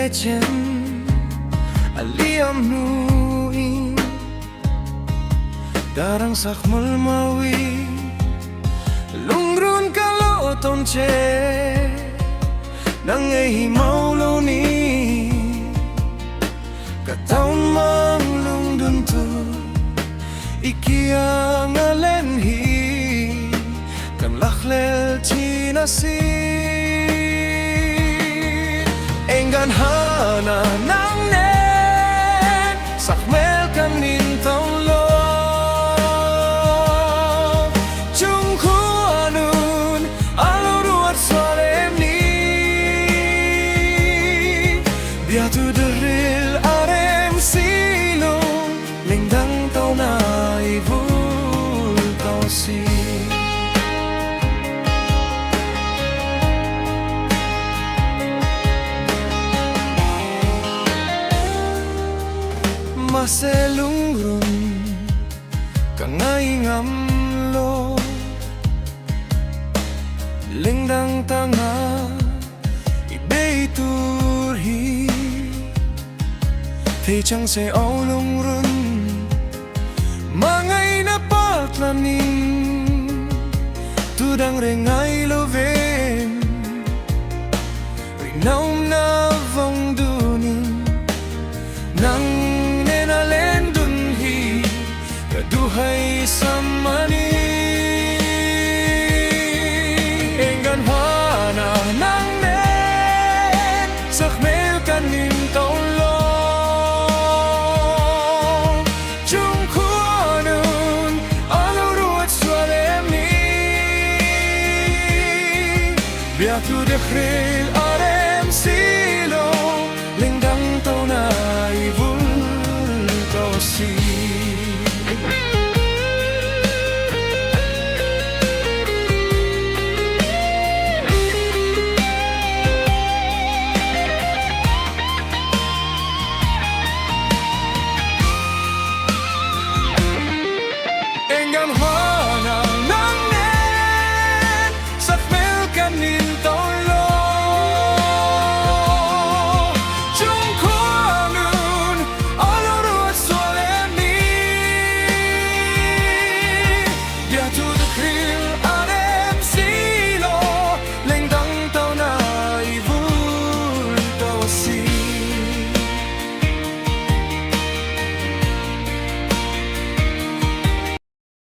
chen aliam nuin darang sakmal mawi lungrun kalo ton che nang ei maulo ni kataun mang lungdumtu ikia ngalen hi kan lakhlel chinasi enggan hana nang nen sakmel kan nin tong lo chung khu anun aluruat soalem ni biatu deril arem silong lingdang tau na ibul tau si maselungrun kangai ngamlo lingdang tanga ibeiturhi thei chang se aulungrun mangai na patlanin tudang rengai lovem rinaum na vong dunin nang duhai samani enggan hana nang nen sakmel kan nin tong lo chung kuanun aluruat sualem ni biatu de